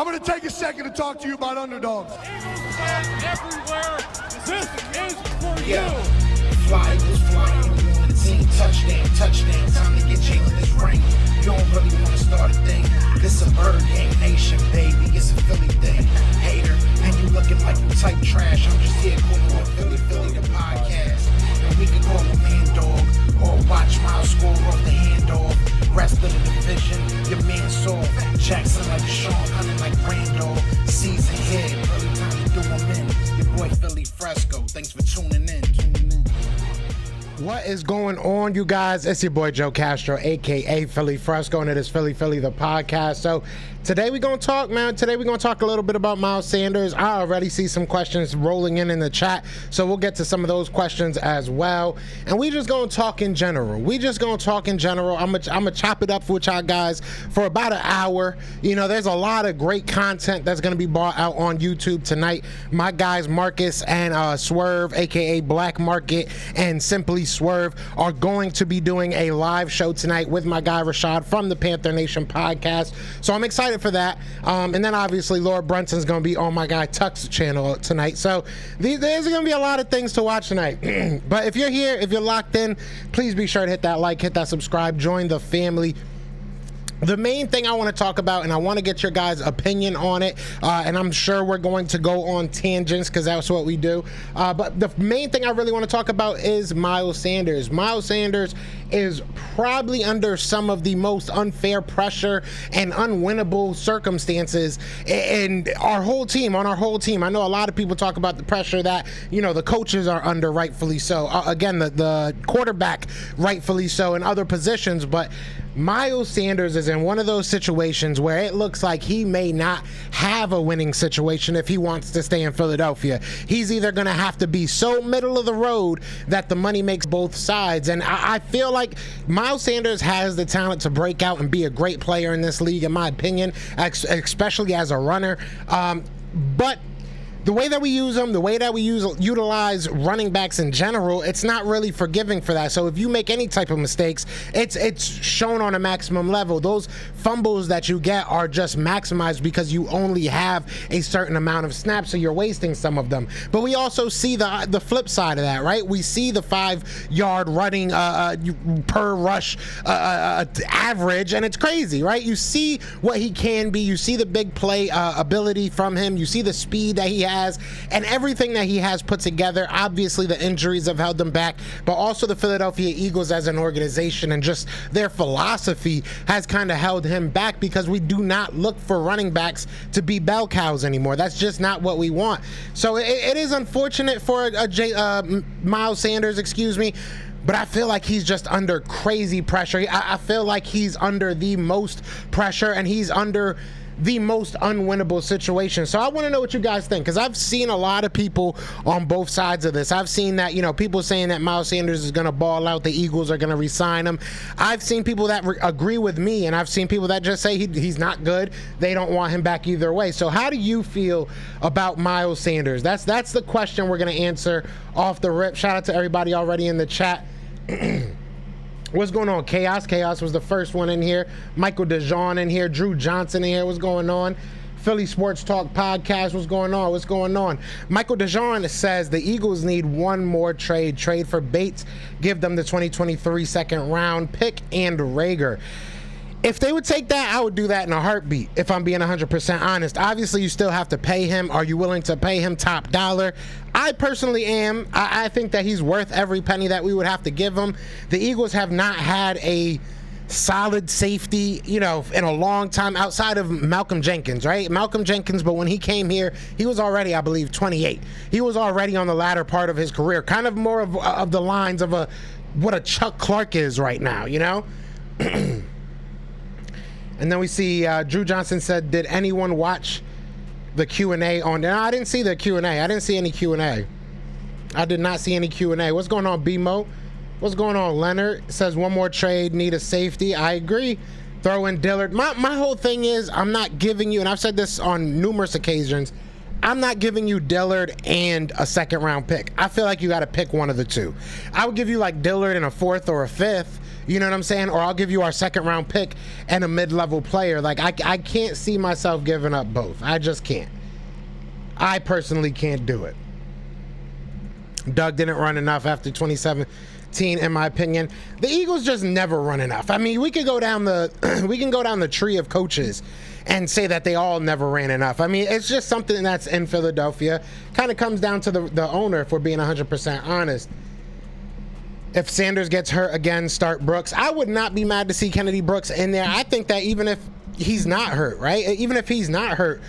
I'm going to take a second to talk to you about underdogs. Eagles fans everywhere, this is for Yeah. you. Fly Eagles flying on the team. Touchdown, touchdown. Time to get Jalen this ring. You don't really want to start a thing. This a bird game nation, baby. It's a Philly thing. Hater, and you looking like you type trash. I'm just here calling on Philly the podcast. And we can call a man dog or watch Miles score off the handoff. Rest of the division, your man soft. Jackson like Sean, hunting like Randolph. Season here, early time to do them in. Your boy Philly Fresco. Thanks for tuning in. What is going on, you guys? It's your boy Joe Castro, aka Philly Fresco, and it is Philly the podcast. So today we're gonna talk, man. Today we're gonna talk a little bit about Miles Sanders. I already see some questions rolling in the chat, so we'll get to some of those questions as well. And we just gonna talk in general. I'm gonna chop it up with y'all guys for about an hour. You know, there's a lot of great content that's gonna be brought out on YouTube tonight. My guys Marcus and Swerve, aka Black Market, and Simply Swerve are going to be doing a live show tonight with my guy Rashad from the Panther Nation podcast. So I'm excited for that. And then obviously Lord Brunson's going to be on my guy Tuck's channel tonight. So there's going to be a lot of things to watch tonight. But if you're here, if you're locked in, please be sure to hit that like, hit that subscribe, join the family. The main thing I want to talk about, and I want to get your guys' opinion on it, and I'm sure we're going to go on tangents because that's what we do. But the main thing I really want to talk about is Miles Sanders. Miles Sanders is probably under some of the most unfair pressure and unwinnable circumstances in our whole team, I know a lot of people talk about the pressure that, you know, the coaches are under, rightfully so. Again, the quarterback, rightfully so, in other positions, but Miles Sanders is in one of those situations where it looks like he may not have a winning situation if he wants to stay in Philadelphia. He's either going to have to be so middle of the road that the money makes both sides. And I feel like Miles Sanders has the talent to break out and be a great player in this league, in my opinion, especially as a runner. But the way that we use them, the way that we utilize running backs in general, it's not really forgiving for that. So if you make any type of mistakes, it's shown on a maximum level. Those fumbles that you get are just maximized because you only have a certain amount of snaps, so you're wasting some of them. But we also see the flip side of that, right? We see the 5-yard running per rush average, and it's crazy, right? You see what he can be. You see the big play ability from him. You see the speed that he has and everything that he has put together. Obviously the injuries have held him back, but also the Philadelphia Eagles as an organization and just their philosophy has kind of held him back because we do not look for running backs to be bell cows anymore. That's just not what we want. So it is unfortunate for Miles Sanders, but I feel like he's just under crazy pressure. I feel like he's under the most pressure and he's under the most unwinnable situation. So I want to know what you guys think, because I've seen a lot of people on both sides of this. I've seen that, you know, people saying that Miles Sanders is going to ball out, the Eagles are going to re-sign him. I've seen people that agree with me, and I've seen people that just say he's not good. They don't want him back either way. So how do you feel about Miles Sanders? That's the question we're going to answer off the rip. Shout out to everybody already in the chat. What's going on? Chaos was the first one in here. Michael DeJean in here. Drew Johnson in here. What's going on? Philly Sports Talk Podcast. What's going on? Michael DeJean says the Eagles need one more trade for Bates. Give them the 2023 second round pick and Rager. If they would take that, I would do that in a heartbeat, if I'm being 100% honest. Obviously, you still have to pay him. Are you willing to pay him top dollar? I personally am. I think that he's worth every penny that we would have to give him. The Eagles have not had a solid safety, you know, in a long time outside of Malcolm Jenkins, right? Malcolm Jenkins, but when he came here, he was already, I believe, 28. He was already on the latter part of his career, kind of more of the lines of what a Chuck Clark is right now, you know? And then we see Drew Johnson said, did anyone watch the Q&A on there? No, I didn't see the Q&A. I didn't see any Q&A. I did not see any Q&A. What's going on, BMO? What's going on, Leonard? It says one more trade, need a safety. I agree. Throw in Dillard. My whole thing is I'm not giving you, and I've said this on numerous occasions, I'm not giving you Dillard and a second round pick. I feel like you got to pick one of the two. I would give you like Dillard in a fourth or a fifth, You know what I'm saying? Or I'll give you our second round pick and a mid-level player. Like, I can't see myself giving up both. I just can't. I personally can't do it. Doug didn't run enough after 2017, in my opinion. The Eagles just never run enough. I mean, we can go down the tree of coaches and say that they all never ran enough. I mean, it's just something that's in Philadelphia. Kind of comes down to the owner, if we're being 100% honest. If Sanders gets hurt again, start Brooks. I would not be mad to see Kennedy Brooks in there. I think that even if he's not hurt, right? Even if he's not hurt,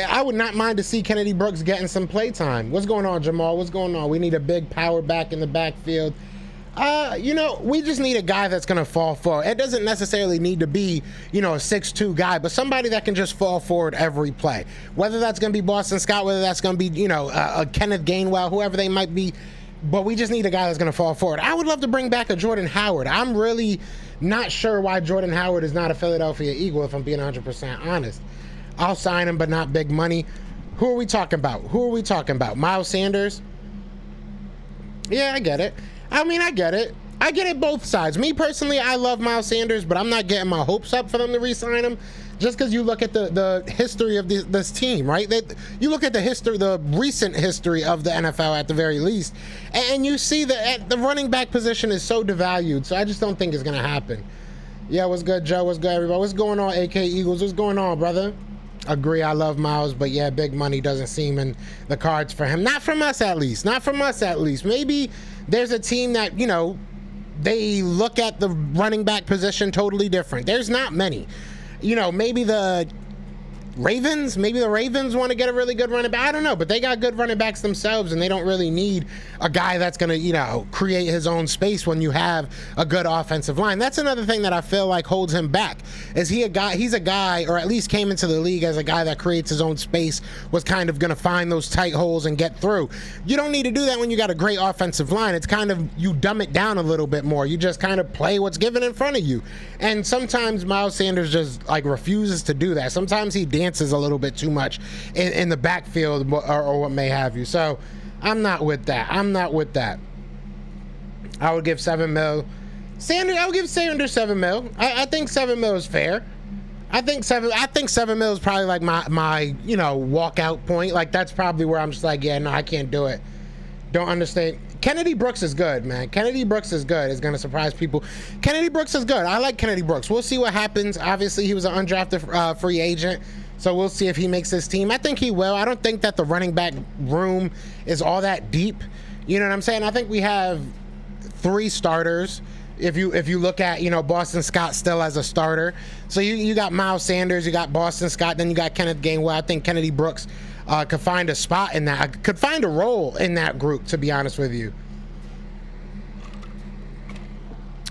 I would not mind to see Kennedy Brooks getting some play time. What's going on, Jamal? What's going on? We need a big power back in the backfield. We just need a guy that's going to fall forward. It doesn't necessarily need to be, a 6'2" guy, but somebody that can just fall forward every play. Whether that's going to be Boston Scott, whether that's going to be, a Kenneth Gainwell, whoever they might be. But we just need a guy that's going to fall forward. I would love to bring back a Jordan Howard. I'm really not sure why Jordan Howard is not a Philadelphia Eagle, if I'm being 100% honest. I'll sign him, but not big money. Who are we talking about? Miles Sanders? Yeah, I get it. I get it. I get it both sides. Me personally, I love Miles Sanders, but I'm not getting my hopes up for them to re-sign him. Just because you look at the history of this team, right? You look at the recent history of the NFL at the very least, and you see that the running back position is so devalued. So I just don't think it's going to happen. Yeah, what's good, Joe? What's good, everybody? What's going on, AK Eagles? What's going on, brother? Agree, I love Miles, but yeah, big money doesn't seem in the cards for him. Not from us, at least. Maybe there's a team that, they look at the running back position totally different. There's not many. Maybe the Ravens want to get a really good running back. I don't know, but they got good running backs themselves, and they don't really need a guy that's going to, create his own space when you have a good offensive line. That's another thing that I feel like holds him back. Is he's a guy, or at least came into the league as a guy that creates his own space, was kind of going to find those tight holes and get through. You don't need to do that when you got a great offensive line. It's kind of, you dumb it down a little bit more. You just kind of play what's given in front of you. And sometimes Miles Sanders just refuses to do that. Sometimes he dances a little bit too much in the backfield or what may have you. So I'm not with that. I would give $7 million. Sanders, I would give Sanders $7 million. I think $7 million is fair. I think $7 million is probably like my walkout point. Like, that's probably where I'm just like, yeah, no, I can't do it. Don't understand. Kennedy Brooks is good, man. Kennedy Brooks is good. It's going to surprise people. Kennedy Brooks is good. I like Kennedy Brooks. We'll see what happens. Obviously, he was an undrafted free agent, so we'll see if he makes his team. I think he will. I don't think that the running back room is all that deep. You know what I'm saying? I think we have 3 starters. If you look at, Boston Scott still as a starter. So you got Miles Sanders, you got Boston Scott, then you got Kenneth Gainwell. I think Kennedy Brooks could find a spot in that, could find a role in that group, to be honest with you.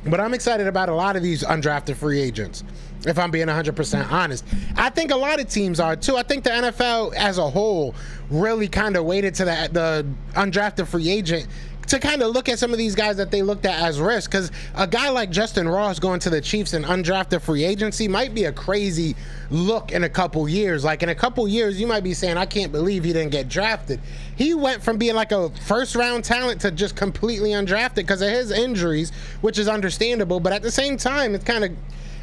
But I'm excited about a lot of these undrafted free agents, if I'm being 100% honest. I think a lot of teams are too. I think the NFL as a whole really kind of waited to the undrafted free agent to kind of look at some of these guys that they looked at as risk, because a guy like Justin Ross going to the Chiefs in undrafted free agency might be a crazy look in a couple years. Like, in a couple years, you might be saying, I can't believe he didn't get drafted. He went from being like a first-round talent to just completely undrafted because of his injuries, which is understandable, but at the same time,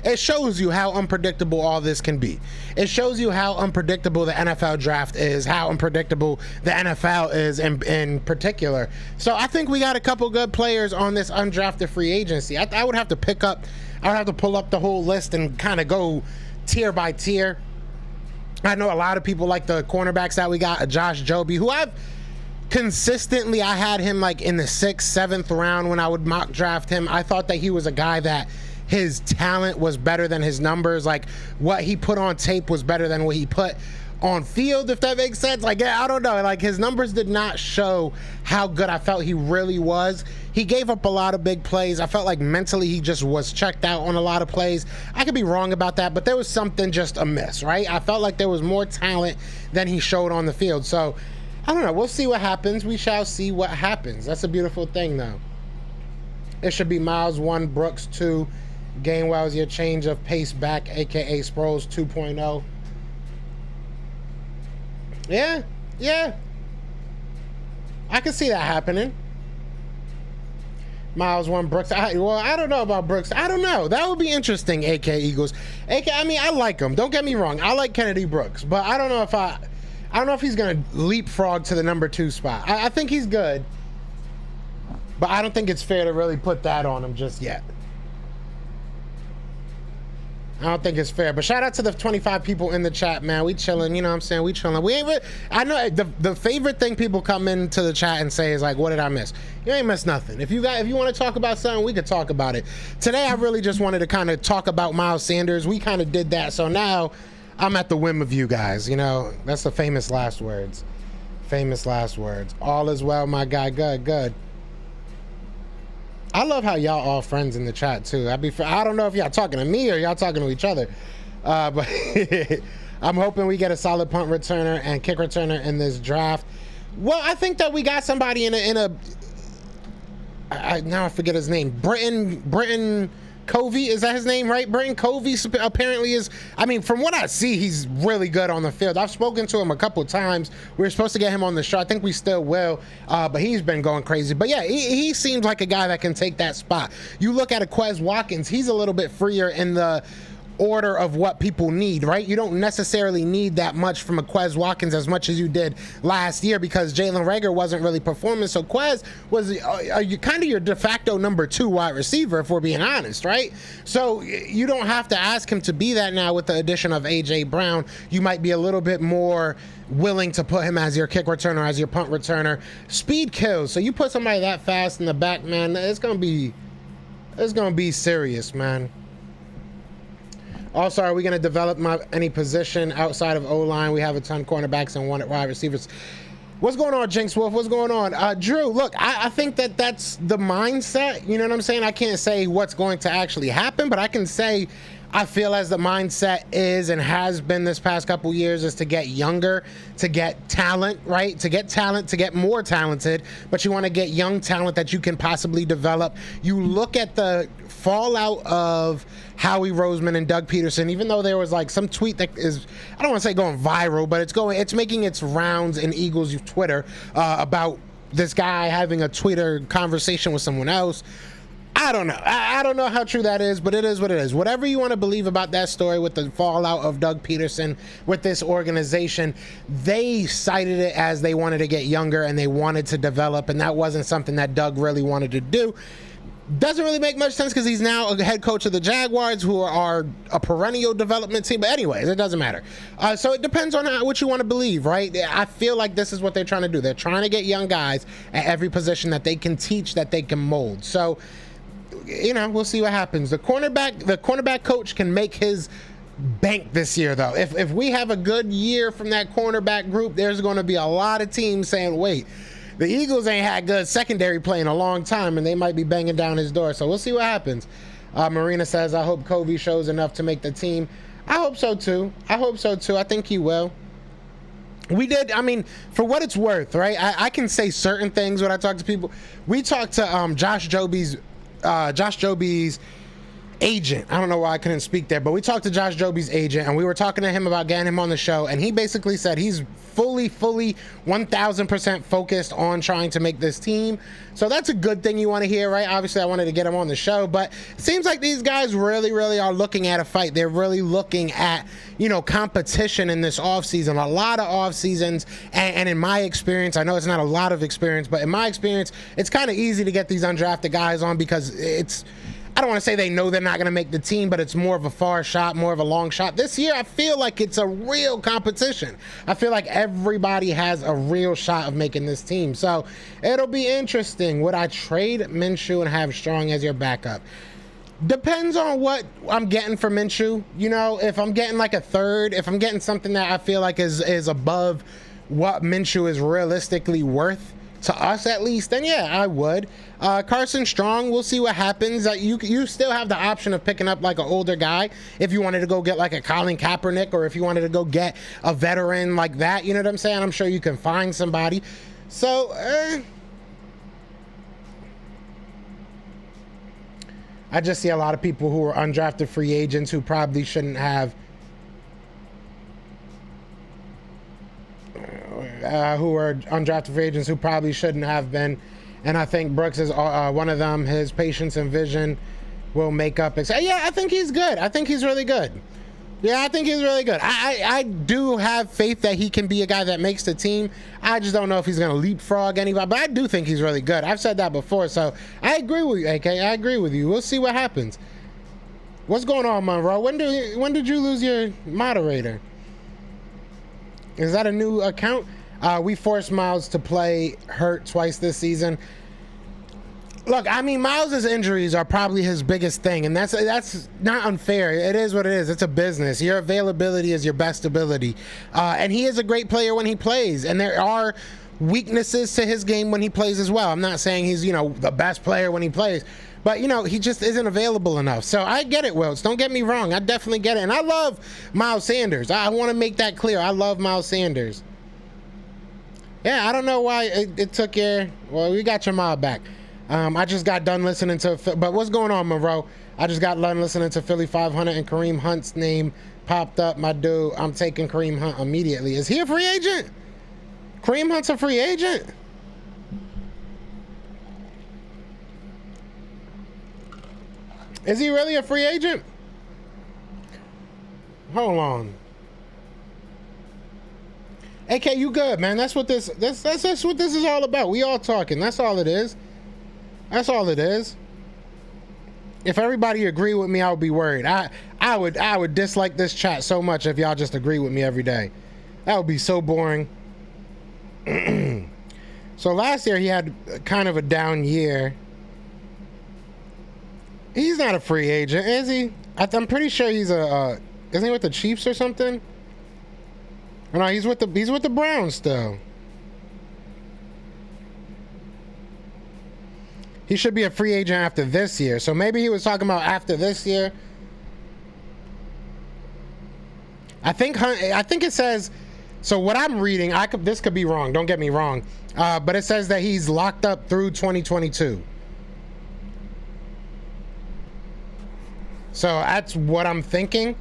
it shows you how unpredictable all this can be. It shows you how unpredictable the NFL draft is, how unpredictable the NFL is in particular. So I think we got a couple good players on this undrafted free agency. I would have to pull up the whole list and kind of go tier by tier. I know a lot of people like the cornerbacks that we got, Josh Joby, who I had him like in the 6th, 7th round when I would mock draft him. I thought that he was a guy that his talent was better than his numbers. Like, what he put on tape was better than what he put on field, if that makes sense. Like, yeah, I don't know. Like, his numbers did not show how good I felt he really was. He gave up a lot of big plays. I felt like mentally he just was checked out on a lot of plays. I could be wrong about that, but there was something just amiss, right? I felt like there was more talent than he showed on the field. So, I don't know. We'll see what happens. We shall see what happens. That's a beautiful thing, though. It should be Miles 1, Brooks 2, Gainwell is your change of pace back, aka Sproles 2.0. Yeah. I can see that happening. Miles 1, Brooks. I don't know about Brooks. I don't know. That would be interesting, AK Eagles. AK, I mean, I like him. Don't get me wrong. I like Kennedy Brooks, but I don't know if he's going to leapfrog to the number 2 spot. I think he's good, but I don't think it's fair to really put that on him just yet. I don't think it's fair, but shout out to the 25 people in the chat, man. We chilling, you know what I'm saying? We chilling. We ain't really, I know the favorite thing people come into the chat and say is like, what did I miss? You ain't missed nothing. If you want to talk about something, we could talk about it. Today, I really just wanted to kind of talk about Miles Sanders. We kind of did that, so now I'm at the whim of you guys. You know, that's the famous last words. Famous last words. All is well, my guy. Good, good. I love how y'all all friends in the chat too. I don't know if y'all talking to me or y'all talking to each other, but I'm hoping we get a solid punt returner and kick returner in this draft. Well, I think that we got somebody now I forget his name. Britton Covey, is that his name, right? Britton Covey apparently is, I mean, from what I see, he's really good on the field. I've spoken to him a couple times. We were supposed to get him on the show. I think we still will, but he's been going crazy. But yeah, he seems like a guy that can take that spot. You look at a Quez Watkins, he's a little bit freer in the order of what people need, right? You don't necessarily need that much from a Quez Watkins as much as you did last year because Jalen Reagor wasn't really performing. So Quez was kind of your de facto number 2 wide receiver, if we're being honest, right? So you don't have to ask him to be that now with the addition of A.J. Brown. You might be a little bit more willing to put him as your kick returner, as your punt returner. Speed kills. So you put somebody that fast in the back, man, it's gonna be serious, man. Also, are we going to develop any position outside of O-line? We have a ton of cornerbacks and 1 wide receivers. What's going on, Jinx Wolf? What's going on? Drew, look, I think that's the mindset. You know what I'm saying? I can't say what's going to actually happen, but I can say I feel as the mindset is and has been this past couple years is to get younger, to get talent, right? To get talent, to get more talented, but you want to get young talent that you can possibly develop. You look at the fallout of Howie Roseman and Doug Peterson, even though there was like some tweet that is, I don't want to say going viral, but it's making its rounds in Eagles Twitter about this guy having a Twitter conversation with someone else. I don't know. I don't know how true that is, but it is what it is. Whatever you want to believe about that story with the fallout of Doug Peterson with this organization, they cited it as they wanted to get younger and they wanted to develop, and that wasn't something that Doug really wanted to do. Doesn't really make much sense because he's now a head coach of the Jaguars, who are a perennial development team. But anyways, it doesn't matter. So it depends on what you want to believe, right? I feel like this is what they're trying to do. They're trying to get young guys at every position that they can teach, that they can mold. So, you know, we'll see what happens. The cornerback coach can make his bank this year, though. If we have a good year from that cornerback group, there's going to be a lot of teams saying, wait, the Eagles ain't had good secondary play in a long time, and they might be banging down his door. So we'll see what happens. Marina says, I hope Covey shows enough to make the team. I hope so, too. I think he will. We did, I mean, for what it's worth, right? I can say certain things when I talk to people. We talked to Josh Joby's agent. I don't know why I couldn't speak there, but we talked to Josh Joby's agent, and we were talking to him about getting him on the show, and he basically said he's fully 1000% focused on trying to make this team. So that's a good thing you want to hear, right? Obviously I wanted to get him on the show, but it seems like these guys really are looking at a fight. They're really looking at, you know, competition in this offseason. A lot of off seasons, and in my experience, I know it's not a lot of experience, but in my experience, it's kind of easy to get these undrafted guys on because I don't want to say they know they're not going to make the team, but it's more of a far shot, more of a long shot. This year, I feel like it's a real competition. I feel like everybody has a real shot of making this team. So it'll be interesting. Would I trade Minshew and have Strong as your backup? Depends on what I'm getting for Minshew. You know, if I'm getting like a third, if I'm getting something that I feel like is above what Minshew is realistically worth, to us at least, then yeah, I would. Carson Strong, we'll see what happens. You still have the option of picking up like an older guy if you wanted to go get like a Colin Kaepernick, or if you wanted to go get a veteran like that. You know what I'm saying? I'm sure you can find somebody. So I just see a lot of people who are undrafted free agents who probably shouldn't have who are undrafted free agents who probably shouldn't have been and I think Brooks is one of them. His patience and vision will make up. Yeah, I think he's good. I think he's really good. Yeah, I think he's really good. I do have faith that he can be a guy that makes the team. I just don't know if he's going to leapfrog anybody, but I do think he's really good. I've said that before, so I agree with you, AK. I agree with you. We'll see what happens. What's going on, Monroe? When did you lose your moderator? Is that a new account? We forced Miles to play hurt twice this season. Look, I mean, Miles' injuries are probably his biggest thing, and that's not unfair. It is what it is. It's a business. Your availability is your best ability. And he is a great player when he plays, and there are weaknesses to his game when he plays as well. I'm not saying he's, the best player when he plays, but, he just isn't available enough. So I get it, Wilts. Don't get me wrong. I definitely get it. And I love Miles Sanders. I want to make that clear. I love Miles Sanders. Yeah, I don't know why it took well, we got your mob back. I just got done listening to, but what's going on, Monroe? I just got done listening to Philly 500 and Kareem Hunt's name popped up. My dude, I'm taking Kareem Hunt immediately. Is he a free agent? Kareem Hunt's a free agent? Is he really a free agent? Hold on. AK, you good, man? That's what this is all about. We all talking. That's all it is. That's all it is. If everybody agree with me, I would be worried. I would dislike this chat so much if y'all just agree with me every day. That would be so boring. So last year he had kind of a down year. He's not a free agent, is he? I'm pretty sure he's isn't he with the Chiefs or something? No, he's with the Browns still. He should be a free agent after this year. So maybe he was talking about after this year. I think it says, so what I'm reading, this could be wrong, don't get me wrong, but it says that he's locked up through 2022. So that's what I'm thinking.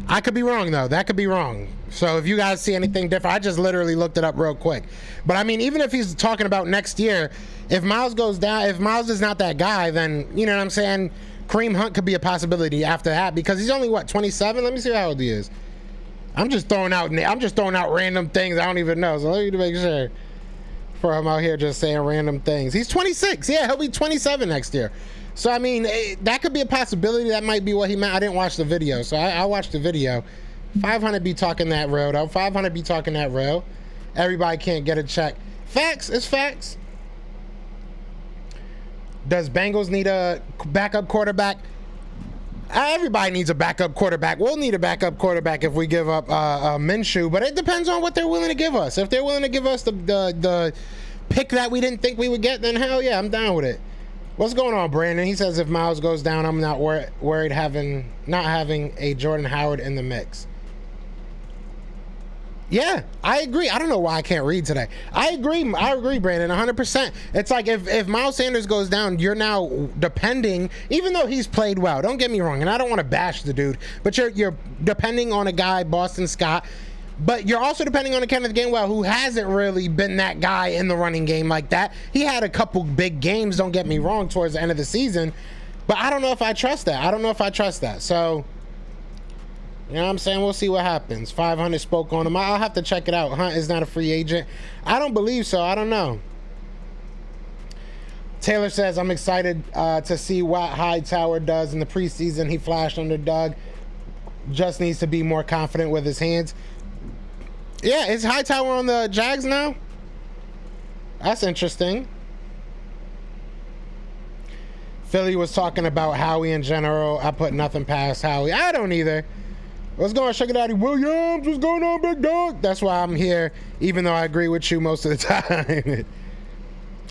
I could be wrong though. That could be wrong. So if you guys see anything different, I just literally looked it up real quick. But I mean, even if he's talking about next year, if Miles goes down, if Miles is not that guy, then you know what I'm saying, Kareem Hunt could be a possibility after that because he's only what, 27? Let me see how old he is. I'm just throwing out random things I don't even know. So let me make sure before I'm out here just saying random things. He's 26. Yeah, he'll be 27 next year. So, I mean, that could be a possibility. That might be what he meant. I didn't watch the video, so I watched the video. 500 be talking that real, though. 500 be talking that real. Everybody can't get a check. Facts. It's facts. Does Bengals need a backup quarterback? Everybody needs a backup quarterback. We'll need a backup quarterback if we give up Minshew, but it depends on what they're willing to give us. If they're willing to give us the pick that we didn't think we would get, then hell yeah, I'm down with it. What's going on, Brandon? He says if Miles goes down, I'm not worried not having a Jordan Howard in the mix. Yeah, I agree. I don't know why I can't read today. I agree, Brandon, 100%. It's like if Miles Sanders goes down, you're now depending, even though he's played well, don't get me wrong, and I don't want to bash the dude, but you're depending on a guy, Boston Scott, but you're also depending on a Kenneth Gainwell who hasn't really been that guy in the running game like that. He had a couple big games, don't get me wrong, towards the end of the season, but I don't know if I trust that. So, you know what I'm saying? We'll see what happens. 500 spoke on him. I'll have to check it out. Hunt is not a free agent. I don't believe so. I don't know. Taylor says, I'm excited to see what Hightower does in the preseason. He flashed under Doug. Just needs to be more confident with his hands. Yeah, is Hightower on the Jags now? That's interesting. Philly was talking about Howie in general. I put nothing past Howie. I don't either. What's going on, Sugar Daddy Williams? What's going on, big dog? That's why I'm here, even though I agree with you most of the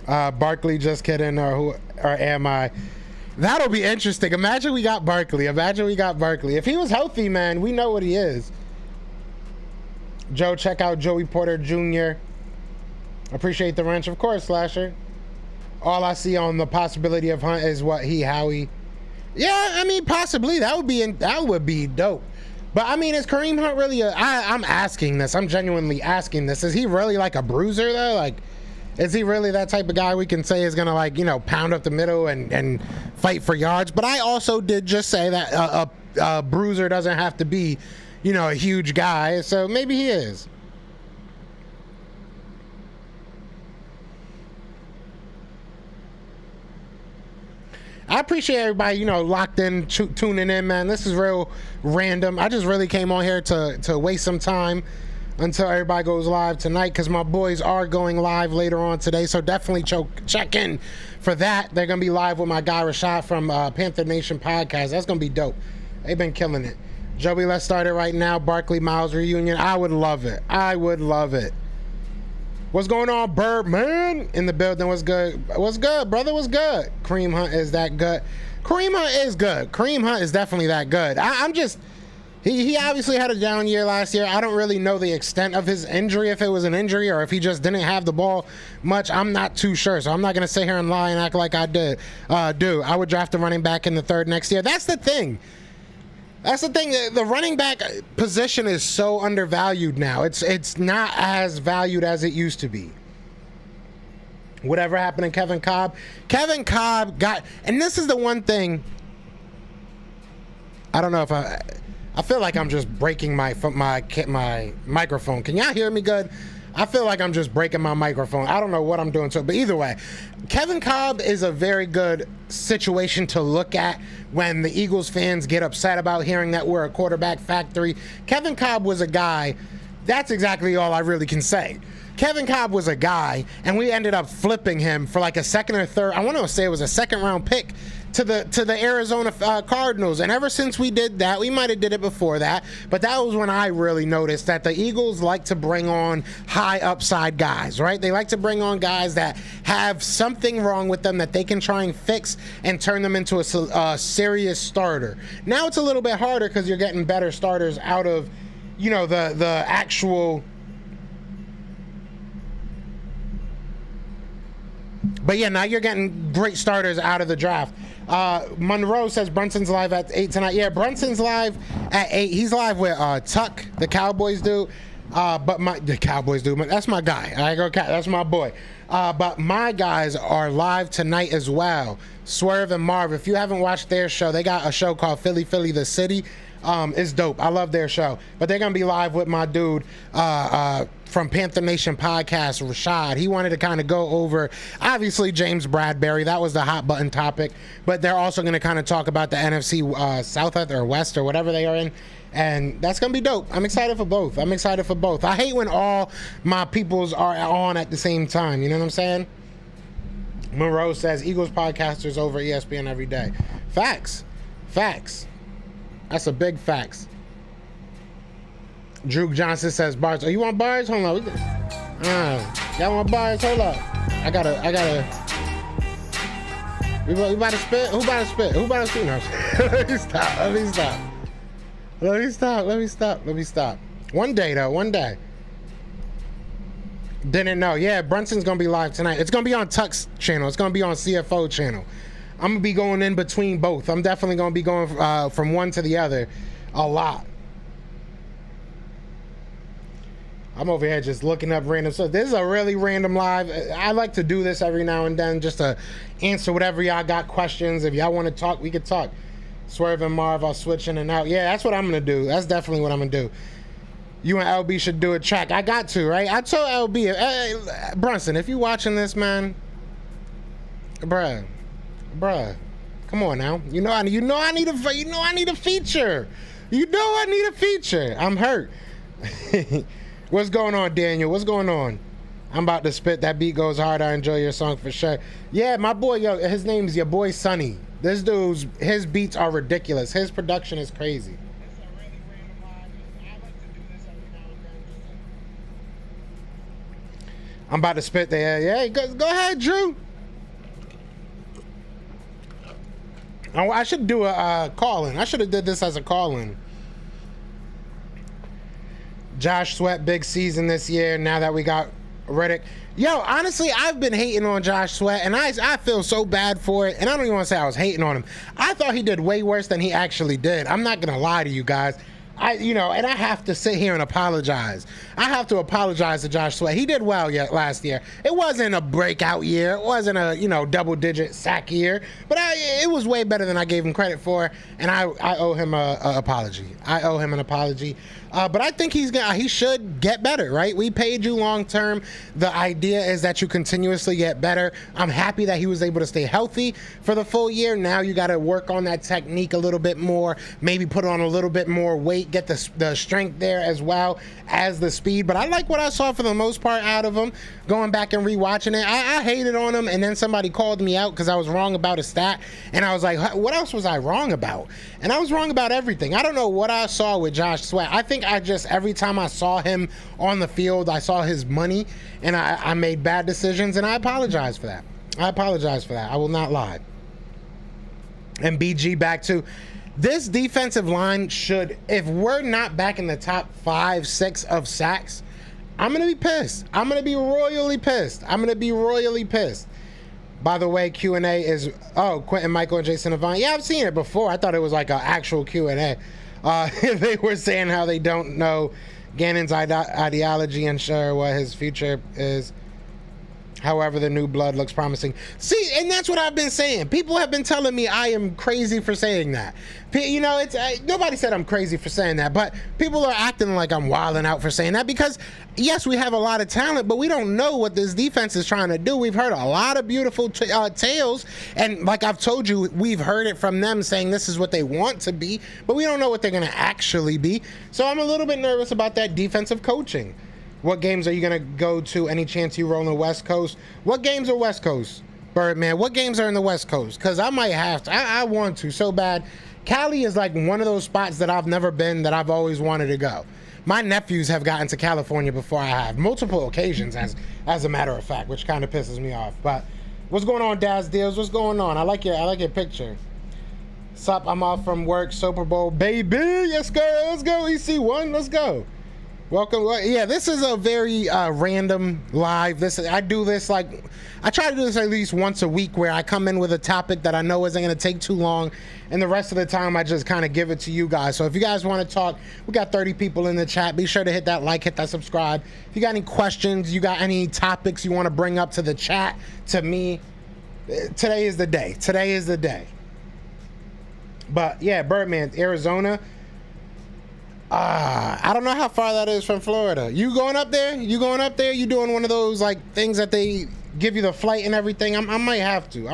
time. Barkley, just kidding, or am I? That'll be interesting. Imagine we got Barkley. If he was healthy, man, we know what he is. Joe, check out Joey Porter Jr. Appreciate the wrench. Of course, Slasher. All I see on the possibility of Hunt is Howie. Yeah, I mean, possibly. That would be dope. But, I mean, is Kareem Hunt really I'm asking this. I'm genuinely asking this. Is he really like a bruiser, though? Like, Is he really that type of guy we can say is going to, like, you know, pound up the middle and fight for yards? But I also did just say that a bruiser doesn't have to be, you know, a huge guy. So maybe he is. I appreciate everybody, you know, locked in, tuning in, man. This is real random. I just really came on here to waste some time until everybody goes live tonight, because my boys are going live later on today. So definitely check in for that. They're going to be live with my guy Rashad from Panther Nation Podcast. That's going to be dope. They've been killing it. Joey, let's start it right now. Barkley Miles reunion. I would love it. I would love it. What's going on, Birdman? In the building. What's good? What's good, brother? What's good? Kareem Hunt is that good. Kareem Hunt is good. Kareem Hunt is definitely that good. I'm just... He obviously had a down year last year. I don't really know the extent of his injury, if it was an injury or if he just didn't have the ball much. I'm not too sure, so I'm not going to sit here and lie and act like I do. I would draft a running back in the third next year. That's the thing. The running back position is so undervalued now. It's not as valued as it used to be. Whatever happened to Kevin Cobb? Kevin Cobb got, and this is the one thing. I don't know if I feel like I'm just breaking my microphone. Can y'all hear me good? I feel like I'm just breaking my microphone. I don't know what I'm doing to it, but either way, Kevin Cobb is a very good situation to look at when the Eagles fans get upset about hearing that we're a quarterback factory. Kevin Cobb was a guy. That's exactly all I really can say. Kevin Cobb was a guy, and we ended up flipping him for like a second or third. I want to say it was a second-round pick to the Arizona Cardinals. And ever since we did that, we might have did it before that, but that was when I really noticed that the Eagles like to bring on high upside guys, right? They like to bring on guys that have something wrong with them that they can try and fix and turn them into a serious starter. Now it's a little bit harder because you're getting better starters out of, you know, the actual... But yeah, now you're getting great starters out of the draft. Monroe says Brunson's live at 8 tonight. Yeah, Brunson's live at 8. He's live with Tuck, the Cowboys dude. The Cowboys dude, that's my guy. I go, that's my boy. But my guys are live tonight as well. Swerve and Marv. If you haven't watched their show, they got a show called Philly the City. It's dope. I love their show. But they're gonna be live with my dude from Panther Nation Podcast, Rashad. He wanted to kind of go over, obviously, James Bradbury. That was the hot button topic. But they're also gonna kind of talk about the NFC South or West or whatever they are in. And that's gonna be dope. I'm excited for both. I hate when all my peoples are on at the same time. You know what I'm saying? Monroe says Eagles podcasters over ESPN every day. Facts. That's a big facts. Drew Johnson says bars. Oh, you want bars? Hold on. Y'all want bars? Hold up. I gotta. We about to spit? Who about to spit? No. Let me stop. One day, though. Didn't know. Yeah, Brunson's gonna be live tonight. It's gonna be on Tuck's channel. It's gonna be on CFO channel. I'm gonna be going in between both. I'm definitely gonna be going from one to the other a lot. I'm over here just looking up random stuff. This is a really random live. I like to do this every now and then just to answer whatever y'all got questions. If y'all want to talk, we could talk. Swerve and Marv, I'll switch in and out. Yeah, that's what I'm gonna do. That's definitely what I'm gonna do. You and LB should do a track. I got to, right? I told LB, hey, Brunson, if you watching this, man, bruh, come on now. You know I need a feature. I'm hurt. What's going on, Daniel? What's going on? I'm about to spit. That beat goes hard. I enjoy your song for sure. Yeah, my boy, his name's your boy Sonny. This dude's, his beats are ridiculous. His production is crazy. I'm about to spit there. Yeah, go ahead, Drew. Oh, I should do a call-in. I should have did this as a call-in. Josh Sweat, big season this year. Now that we got Riddick. Yo, honestly, I've been hating on Josh Sweat, and I feel so bad for it. And I don't even want to say I was hating on him. I thought he did way worse than he actually did. I'm not going to lie to you guys. And I have to sit here and apologize. I have to apologize to Josh Sweat. He did well last year. It wasn't a breakout year. It wasn't a double-digit sack year, but it was way better than I gave him credit for, and I owe him an apology. I owe him an apology. But I think he should get better, right? We paid you long term. The idea is that you continuously get better. I'm happy that he was able to stay healthy for the full year. Now you got to work on that technique a little bit more, maybe put on a little bit more weight, get the strength there as well as the speed. But I like what I saw for the most part out of him. Going back and rewatching it, I hated on him, and then somebody called me out because I was wrong about a stat, and I was like, what else was I wrong about? And I was wrong about everything. I don't know what I saw with Josh Sweat. I think every time I saw him on the field, I saw his money, and I made bad decisions, and I apologize for that. I will not lie. And BG, back to this defensive line should, if we're not back in the top 5, 6 of sacks, I'm going to be pissed. I'm going to be royally pissed. By the way, Q&A is, Quentin, Michael, and Jason Avant. Yeah, I've seen it before. I thought it was like an actual Q&A. They were saying how they don't know Gannon's ideology and sure what his future is. However, the new blood looks promising. See, and that's what I've been saying. People have been telling me I am crazy for saying that. Nobody said I'm crazy for saying that, but people are acting like I'm wilding out for saying that because, yes, we have a lot of talent, but we don't know what this defense is trying to do. We've heard a lot of beautiful tales, and like I've told you, we've heard it from them saying this is what they want to be, but we don't know what they're going to actually be. So I'm a little bit nervous about that defensive coaching. What games are you going to go to? Any chance you roll on the West Coast? What games are West Coast, Birdman? What games are in the West Coast? Because I might have to. I want to so bad. Cali is like one of those spots that I've never been that I've always wanted to go. My nephews have gotten to California before I have. Multiple occasions, as a matter of fact, which kind of pisses me off. But what's going on, Daz Deals? What's going on? I like your picture. Sup, I'm off from work. Super Bowl, baby. Let's go. EC1. Let's go. Welcome. Yeah, this is a very random live. I do this I try to do this at least once a week where I come in with a topic that I know isn't going to take too long, and the rest of the time I just kind of give it to you guys. So if you guys want to talk, we got 30 people in the chat. Be sure to hit that like, hit that subscribe. If you got any questions, you got any topics you want to bring up to the chat, to me, today is the day. But yeah, Birdman, Arizona. I don't know how far that is from Florida. You going up there? You doing one of those like things that they give you the flight and everything? I might have to.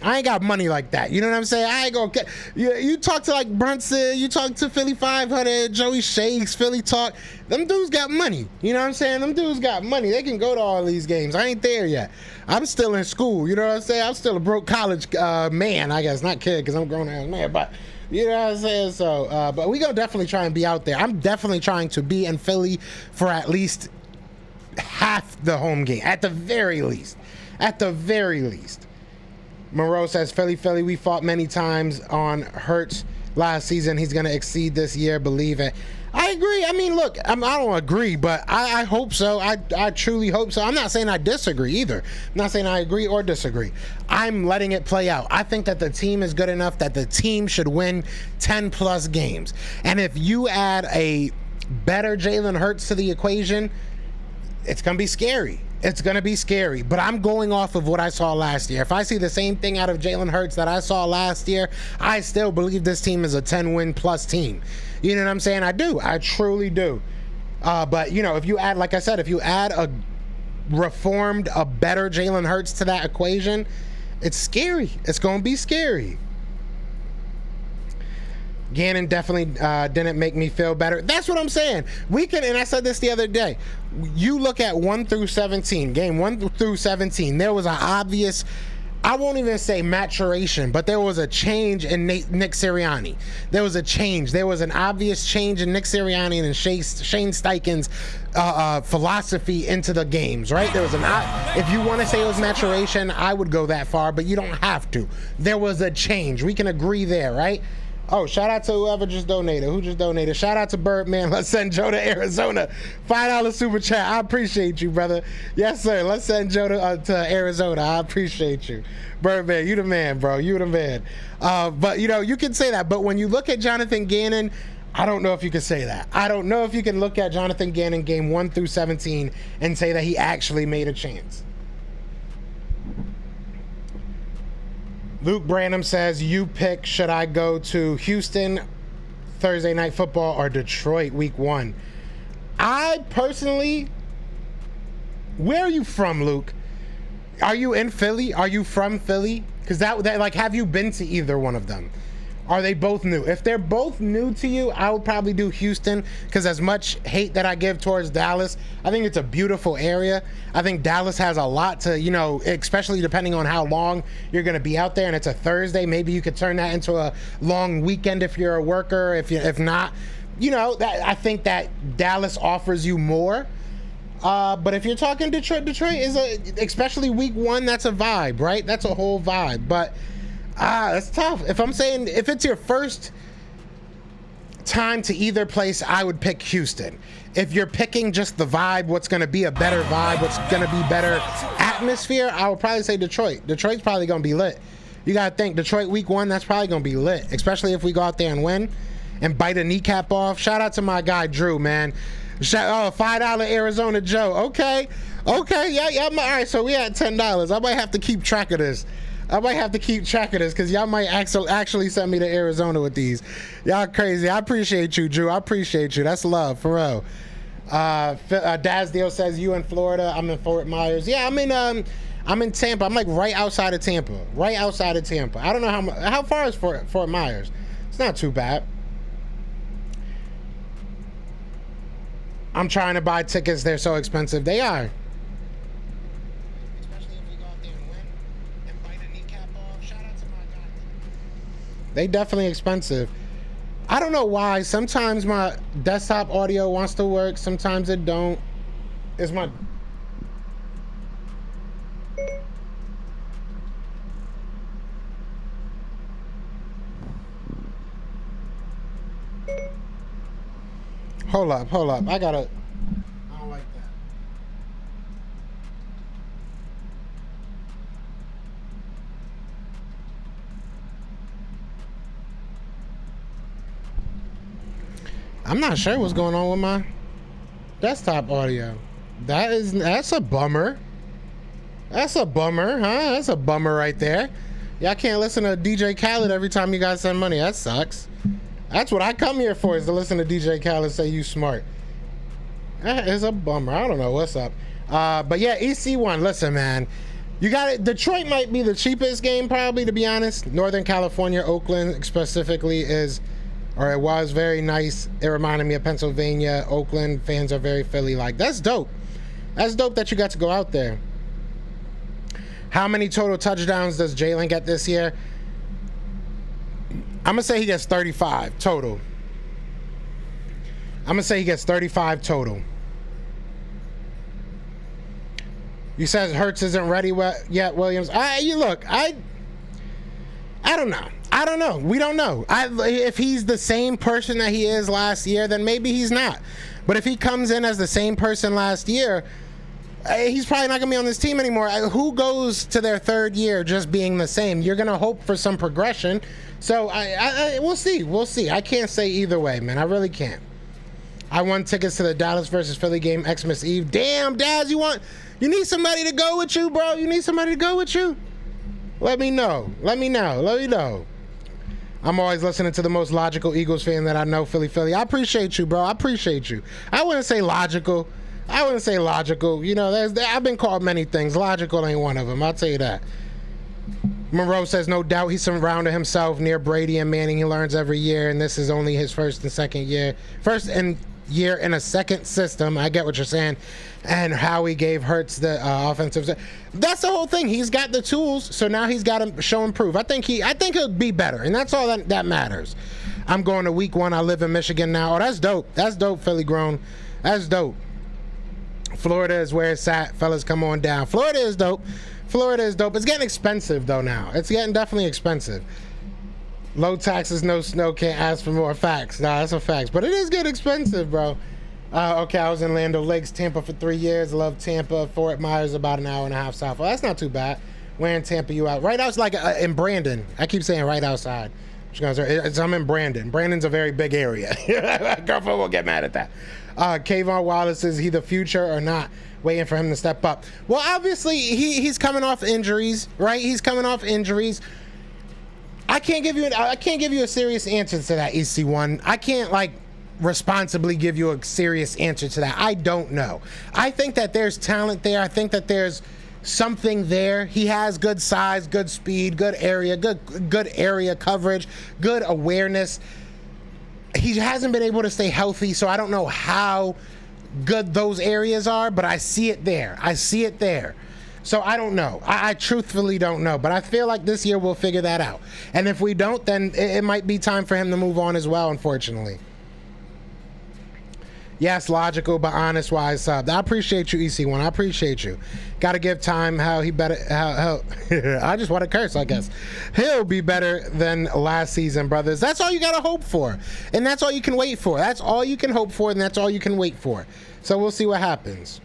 I ain't got money like that. You know what I'm saying? I ain't gonna get. You talk to like Brunson, you talk to Philly 500, Joey Shakes, Philly Talk. Them dudes got money. You know what I'm saying? Them dudes got money. They can go to all these games. I ain't there yet. I'm still in school. You know what I'm saying? I'm still a broke college man, I guess. Not kid, because I'm a grown-ass man, but. You know what I'm saying? So, but we gonna definitely try and be out there. I'm definitely trying to be in Philly for at least half the home game, at the very least. Moreau says, Philly, we fought many times on Hurts last season. He's gonna exceed this year. Believe it. I agree. I mean, look, I don't agree, but I hope so. I truly hope so. I'm not saying I disagree either. I'm not saying I agree or disagree. I'm letting it play out. I think that the team is good enough that the team should win 10-plus games. And if you add a better Jalen Hurts to the equation, it's going to be scary. But I'm going off of what I saw last year. If I see the same thing out of Jalen Hurts that I saw last year, I still believe this team is a 10-win-plus team. You know what I'm saying? I do. I truly do. But, if you add, like I said, if you add a better Jalen Hurts to that equation, it's scary. It's going to be scary. Gannon definitely didn't make me feel better. That's what I'm saying. And I said this the other day, you look at 1 through 17, game 1 through 17, there was an obvious, I won't even say maturation, but there was a change in Nick Sirianni. There was a change. There was an obvious change in Nick Sirianni and Shane Steichen's philosophy into the games, right? There was if you want to say it was maturation, I would go that far, but you don't have to. There was a change. We can agree there, right? Oh, shout out to whoever just donated. Who just donated? Shout out to Birdman. Let's send Joe to Arizona. $5 super chat. I appreciate you, brother. Yes, sir. Let's send Joe to Arizona. I appreciate you. Birdman, you the man, bro. You the man. But, you know, you can say that. But when you look at Jonathan Gannon, I don't know if you can say that. I don't know if you can look at Jonathan Gannon game 1 through 17 and say that he actually made a chance. Luke Branham says, you pick, should I go to Houston Thursday Night Football or Detroit week 1? I personally, where are you from, Luke? Are you in Philly? Are you from Philly? Because that like, have you been to either one of them? Are they both new? If they're both new to you, I would probably do Houston, because as much hate that I give towards Dallas, I think it's a beautiful area. I think Dallas has a lot to, you know, especially depending on how long you're going to be out there, and it's a Thursday. Maybe you could turn that into a long weekend if you're a worker. If not, you know, I think that Dallas offers you more. But if you're talking Detroit is especially week 1, that's a vibe, right? That's a whole vibe. But that's tough. If I'm saying, if it's your first time to either place, I would pick Houston. If you're picking just the vibe, what's going to be a better vibe, what's going to be better atmosphere, I would probably say Detroit. Detroit's probably going to be lit. You got to think, Detroit week 1, that's probably going to be lit, especially if we go out there and win and bite a kneecap off. Shout out to my guy, Drew, man. $5 Arizona Joe. Okay. Yeah. All right, so we at $10. I might have to keep track of this. Because y'all might actually send me to Arizona with these. Y'all crazy. I appreciate you, Drew. I appreciate you. That's love, for real. Dazdale says, you in Florida. I'm in Fort Myers. Yeah, I'm in Tampa. I'm like right outside of Tampa. I don't know how far is Fort Myers. It's not too bad. I'm trying to buy tickets. They're so expensive. They are. They definitely expensive. I don't know why. Sometimes my desktop audio wants to work. Sometimes it don't. It's my... Hold up. I gotta... I don't like that. I'm not sure what's going on with my desktop audio. That's a bummer. That's a bummer, huh? That's a bummer right there. Y'all can't listen to DJ Khaled every time you guys send money. That sucks. That's what I come here for, is to listen to DJ Khaled say you smart. That is a bummer. I don't know what's up. But yeah, EC1, listen, man. You got it. Detroit might be the cheapest game, probably, to be honest. Northern California, Oakland specifically is... or it was very nice. It reminded me of Pennsylvania. Oakland fans are very Philly-like. That's dope. That's dope that you got to go out there. How many total touchdowns does Jalen get this year? I'm going to say he gets 35 total. You said Hurts isn't ready yet, Williams. I don't know. We don't know. If he's the same person that he is last year, then maybe he's not. But if he comes in as the same person last year, he's probably not going to be on this team anymore. Who goes to their third year just being the same? You're going to hope for some progression. So we'll see. We'll see. I can't say either way, man. I really can't. I won tickets to the Dallas versus Philly game Xmas Eve. Damn, Daz, you need somebody to go with you, bro? You need somebody to go with you? Let me know. I'm always listening to the most logical Eagles fan that I know, Philly. I appreciate you, bro. I appreciate you. I wouldn't say logical. You know, I've been called many things. Logical ain't one of them. I'll tell you that. Monroe says, no doubt he surrounded himself near Brady and Manning. He learns every year, and this is only his first year in a second system. I get what you're saying. And how he gave Hurts the offensive. That's the whole thing. He's got the tools, so now he's got to show and prove. I think he'll be better, and that's all that matters. I'm going to week 1. I live in Michigan now. Oh, that's dope. That's dope, Philly grown. That's dope. Florida is where it's at. Fellas, come on down. Florida is dope. It's getting expensive, though, now. It's getting definitely expensive. Low taxes, no snow, can't ask for more. Facts. Nah, that's a fact. But it is getting expensive, bro. Okay, I was in Land O'Lakes, Tampa for 3 years. Love Tampa. Fort Myers, about an hour and a half south. Well, that's not too bad. Where in Tampa you out? Right out, like in Brandon. I keep saying right outside. I'm in Brandon. Brandon's a very big area. Girlfriend will get mad at that. Kayvon Wallace, is he the future or not? Waiting for him to step up. Well, obviously, he's coming off injuries, right? He's coming off injuries. I can't give you a serious answer to that, EC1. I can't responsibly give you a serious answer to that. I don't know. I think that there's talent there. I think that there's something there. He has good size, good speed, good area coverage, good awareness. He hasn't been able to stay healthy, so I don't know how good those areas are, but I see it there. So I don't know. I truthfully don't know, but I feel like this year we'll figure that out. And if we don't, then it might be time for him to move on as well, unfortunately. Yes, logical, but honest, wise sub. I appreciate you, EC1. I appreciate you. Got to give time how I just want to curse, I guess. He'll be better than last season, brothers. That's all you got to hope for. And that's all you can wait for. That's all you can hope for, and that's all you can wait for. So we'll see what happens.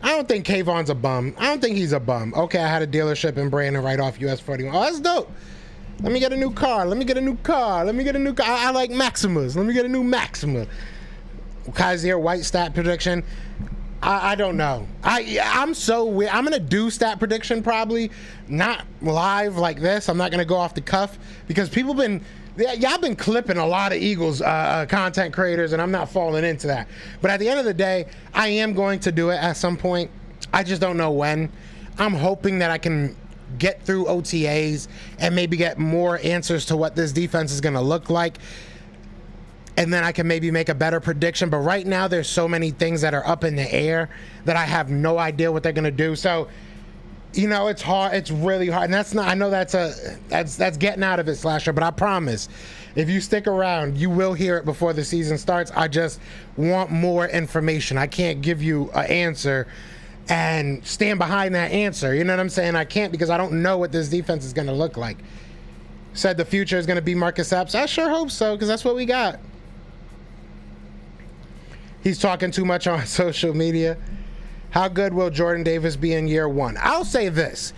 I don't think Kayvon's a bum. I don't think he's a bum. Okay, I had a dealership in Brandon right off US 41. Oh, that's dope. Let me get a new car. I like Maximas. Let me get a new Maxima. Kaiser white stat prediction. I don't know. I'm so weird. I'm gonna do stat prediction probably not live like this. I'm not gonna go off the cuff because y'all been clipping a lot of Eagles content creators, and I'm not falling into that. But at the end of the day, I am going to do it at some point. I just don't know when. I'm hoping that I can get through OTAs and maybe get more answers to what this defense is going to look like, and then I can maybe make a better prediction. But right now there's so many things that are up in the air that I have no idea what they're going to do. So it's hard. It's really hard, and that's not. I know that's getting out of it, Slasher. But I promise, if you stick around, you will hear it before the season starts. I just want more information. I can't give you an answer and stand behind that answer. You know what I'm saying? I can't, because I don't know what this defense is going to look like. Said the future is going to be Marcus Epps. I sure hope so, because that's what we got. He's talking too much on social media. How good will Jordan Davis be in year one? I'll say this.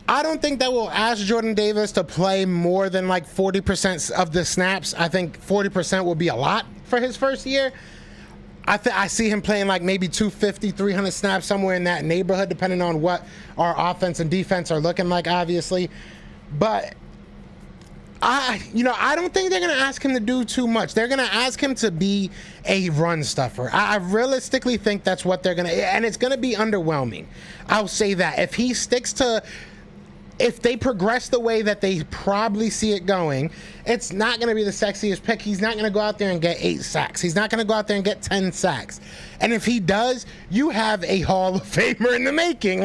I don't think that we'll ask Jordan Davis to play more than 40% of the snaps. I think 40% will be a lot for his first year. I see him playing maybe 250, 300 snaps, somewhere in that neighborhood, depending on what our offense and defense are looking like, obviously. But I don't think they're going to ask him to do too much. They're going to ask him to be a run stuffer. I realistically think that's what they're going to, and it's going to be underwhelming. I'll say that. If they progress the way that they probably see it going, it's not going to be the sexiest pick. He's not going to go out there and get 8 sacks. He's not going to go out there and get 10 sacks. And if he does, you have a Hall of Famer in the making.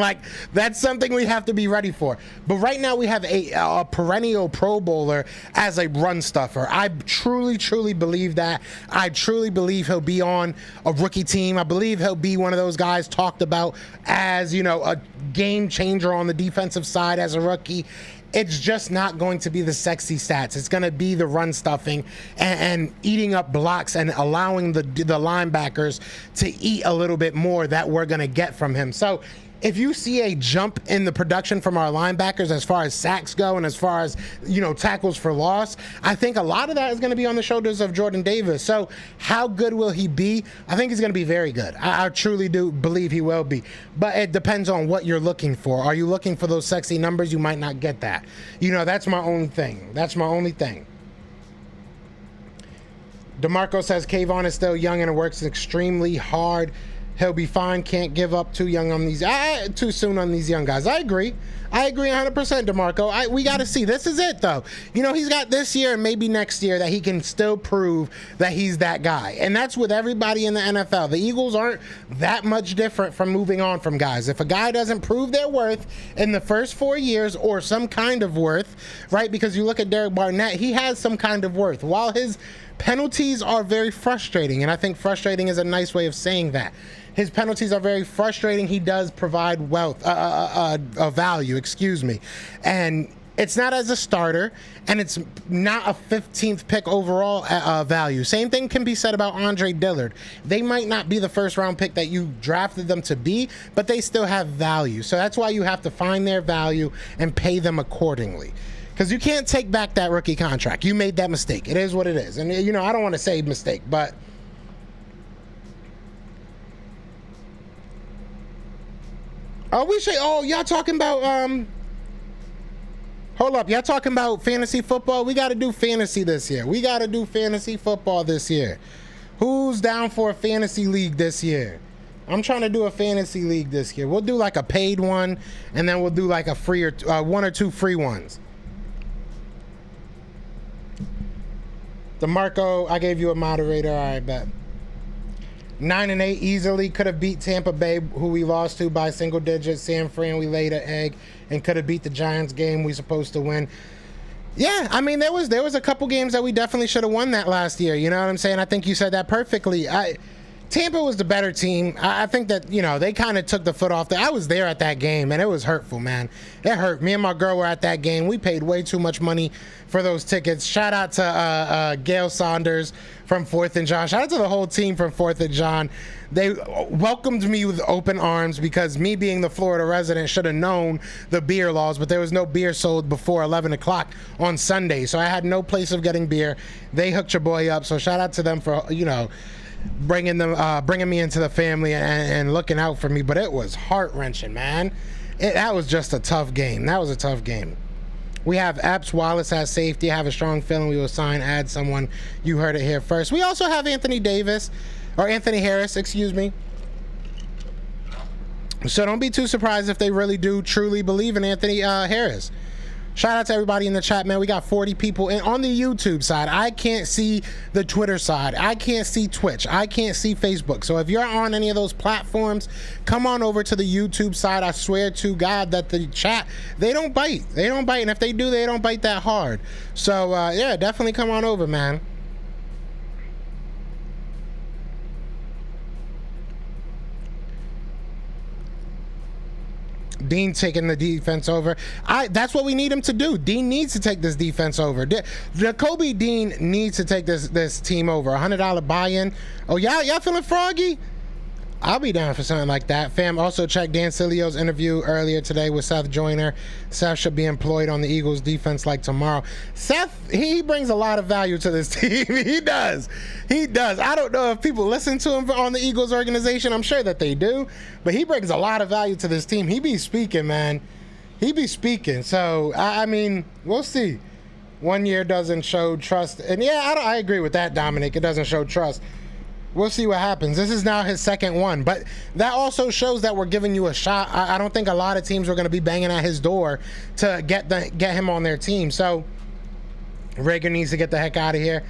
That's something we have to be ready for. But right now we have a perennial Pro Bowler as a run stuffer. I truly, truly believe that. I truly believe he'll be on a rookie team. I believe he'll be one of those guys talked about as, a game changer on the defensive side as a rookie. It's just not going to be the sexy stats. It's going to be the run stuffing and eating up blocks and allowing the linebackers to eat a little bit more that we're going to get from him. So if you see a jump in the production from our linebackers as far as sacks go and as far as, tackles for loss, I think a lot of that is going to be on the shoulders of Jordan Davis. So how good will he be? I think he's going to be very good. I truly do believe he will be. But it depends on what you're looking for. Are you looking for those sexy numbers? You might not get that. That's my only thing. DeMarco says Kayvon is still young and works extremely hard. He'll be fine. Can't give up too soon on these young guys. I agree 100%, DeMarco. We got to see. This is it, though. He's got this year and maybe next year that he can still prove that he's that guy. And that's with everybody in the NFL. The Eagles aren't that much different from moving on from guys. If a guy doesn't prove their worth in the first 4 years, or some kind of worth, right? Because you look at Derek Barnett, he has some kind of worth. While his penalties are very frustrating, and I think frustrating is a nice way of saying that. His penalties are very frustrating. He does provide value, and It's not as a starter, and it's not a 15th pick overall value. Same thing can be said about Andre Dillard. They might not be the first round pick that you drafted them to be, but they still have value. So that's why you have to find their value and pay them accordingly. Because you can't take back that rookie contract. You made that mistake. It is what it is. And, you know, I don't want to say mistake, but... y'all talking about, hold up. Y'all talking about fantasy football? We got to do fantasy this year. We got to do fantasy football this year. Who's down for a fantasy league this year? I'm trying to do a fantasy league this year. We'll do like a paid one, and then we'll do like a free or one or two free ones. DeMarco, I gave you a moderator. All right, bet. 9-8 easily could have beat Tampa Bay, who we lost to by single digits. San Fran, we laid an egg, and could have beat the Giants game we supposed to win. Yeah, I mean, there was a couple games that we definitely should have won that last year. You know what I'm saying? I think you said that perfectly. Tampa was the better team. I think that, you know, they kind of took the foot off. I was there at that game, and it was hurtful, man. It hurt. Me and my girl were at that game. We paid way too much money for those tickets. Shout out to Gail Saunders from 4th and John. Shout out to the whole team from 4th and John. They welcomed me with open arms because me being the Florida resident should have known the beer laws, but there was no beer sold before 11 o'clock on Sunday, so I had no place of getting beer. They hooked your boy up, so shout out to them for, you know, bringing me into the family and looking out for me. But it was heart-wrenching, man. That was just a tough game. That was a tough game. We have Epps. Wallace has safety. I have a strong feeling we will add someone. You heard it here first. We also have Anthony Harris, excuse me. So don't be too surprised if they really do truly believe in Anthony Harris. Shout out to everybody in the chat, man. We got 40 people. And on the YouTube side, I can't see the Twitter side. I can't see Twitch. I can't see Facebook. So if you're on any of those platforms, come on over to the YouTube side. I swear to God that the chat, they don't bite. They don't bite. And if they do, they don't bite that hard. So, yeah, definitely come on over, man. Dean taking the defense over. That's what we need him to do. Dean needs to take this defense over. Jacoby Dean needs to take this team over. $100 buy-in. Oh, y'all feeling froggy? I'll be down for something like that. Fam, also check Dan Silio's interview earlier today with Seth Joyner. Seth should be employed on the Eagles defense like tomorrow. Seth, he brings a lot of value to this team. He does. He does. I don't know if people listen to him on the Eagles organization. I'm sure that they do. But he brings a lot of value to this team. He be speaking, man. He be speaking. So, I mean, we'll see. 1 year doesn't show trust. And, yeah, I agree with that, Dominic. It doesn't show trust. We'll see what happens. This is now his second one, but that also shows that we're giving you a shot. I don't think a lot of teams are going to be banging at his door to get him on their team. So Rager needs to get the heck out of here.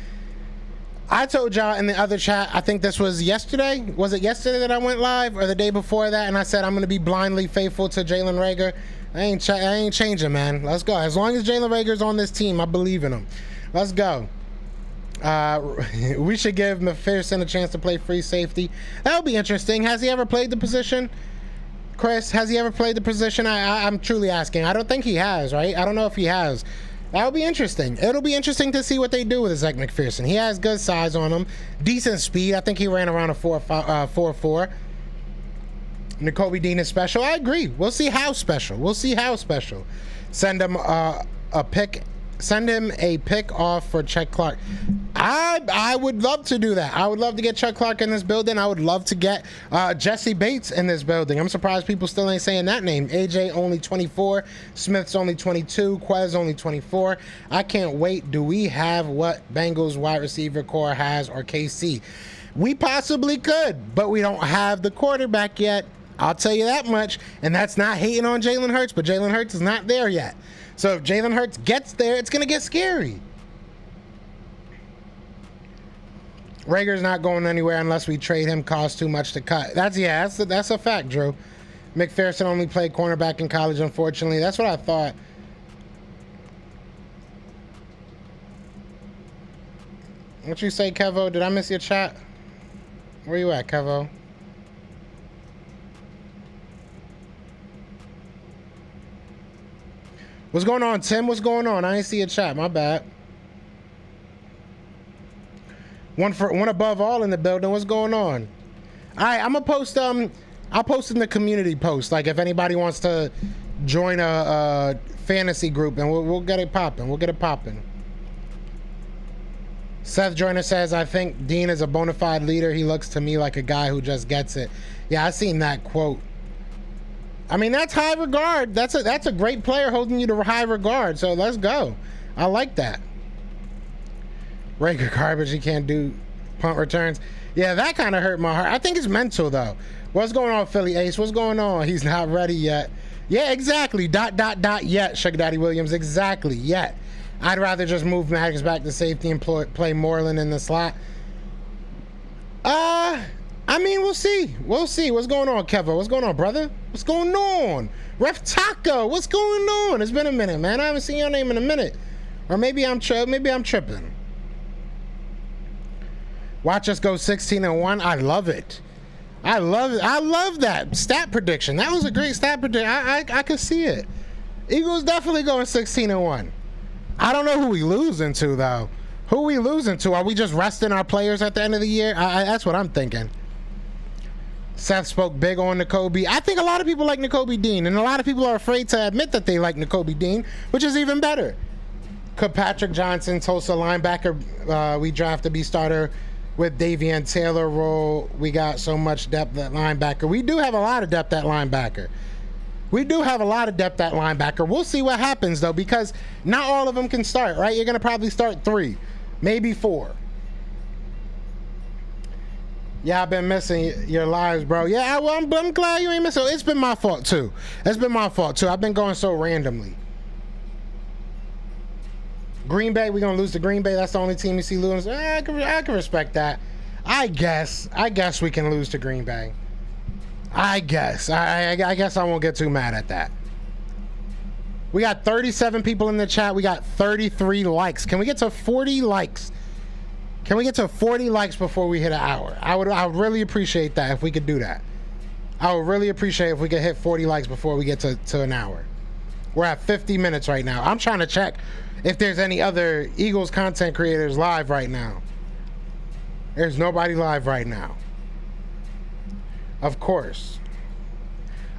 I told y'all in the other chat, I think this was yesterday. Was it yesterday that I went live or the day before that? And I said I'm going to be blindly faithful to Jalen Rager. I ain't changing, man. Let's go. As long as Jalen Rager's on this team, I believe in him. Let's go. We should give McPherson a chance to play free safety. That would be interesting. Has he ever played the position? Chris, has he ever played the position? I'm truly asking. I don't think he has, right? I don't know if he has. That would be interesting. It'll be interesting to see what they do with Zach McPherson. He has good size on him, decent speed. I think he ran around a 4.4. Nakobe Dean is special. I agree. We'll see how special. We'll see how special. Send him a pick. Send him a pick off for Chuck Clark. I would love to do that. I would love to get Chuck Clark in this building. I would love to get Jesse Bates in this building. I'm surprised people still ain't saying that name. AJ only 24. Smith's only 22. Quez only 24. I can't wait. Do we have what Bengals wide receiver core has or KC? We possibly could, but we don't have the quarterback yet. I'll tell you that much. And that's not hating on Jalen Hurts, but Jalen Hurts is not there yet. So if Jalen Hurts gets there, it's going to get scary. Rager's not going anywhere unless we trade him. Costs too much to cut. That's a fact, Drew. McPherson only played cornerback in college, unfortunately. That's what I thought. What you say, Kevo? Did I miss your chat? Where you at, Kevo? What's going on, Tim? What's going on? I ain't see a chat. My bad. One above all in the building. What's going on? All right, I'm gonna post. I'll post in the community post. Like if anybody wants to join a fantasy group, and we'll get it popping. We'll get it popping. Seth Joyner says, I think Dean is a bona fide leader. He looks to me like a guy who just gets it. Yeah, I seen that quote. I mean, that's high regard. That's a great player holding you to high regard. So let's go. I like that. Rager garbage. He can't do punt returns. Yeah, that kind of hurt my heart. I think it's mental though. What's going on, Philly Ace? What's going on? He's not ready yet. Yeah, exactly. ... Yet, Sugar Daddy Williams. Exactly. Yet. I'd rather just move Maddox back to safety and play Moreland in the slot. I mean, we'll see. We'll see. What's going on, Kevin? What's going on, brother? What's going on? Ref Taco, what's going on? It's been a minute, man. I haven't seen your name in a minute. Or maybe I'm tripping. Watch us go 16-1. I love it. I love that stat prediction. That was a great stat prediction. I could see it. Eagles definitely going 16-1. I don't know who we losing to though. Who we losing to? Are we just resting our players at the end of the year? That's what I'm thinking. Seth spoke big on Nakobe. I think a lot of people like Nakobe Dean, and a lot of people are afraid to admit that they like Nakobe Dean, which is even better. Could Patrick Johnson, Tulsa linebacker, we draft to be starter with Davian Taylor role? We got so much depth at linebacker. We do have a lot of depth at linebacker. We'll see what happens, though, because not all of them can start, right? You're going to probably start 3, maybe 4. Yeah, I've been missing your lives, bro. Yeah, well, I'm glad you ain't missing. It's been my fault, too. I've been going so randomly. Green Bay, we're going to lose to Green Bay. That's the only team you see losing. I can respect that. I guess we can lose to Green Bay. I guess I won't get too mad at that. We got 37 people in the chat. We got 33 likes. Can we get to 40 likes? Can we get to 40 likes before we hit an hour? I would really appreciate that if we could do that. I would really appreciate if we could hit 40 likes before we get to an hour. We're at 50 minutes right now. I'm trying to check if there's any other Eagles content creators live right now. There's nobody live right now. Of course.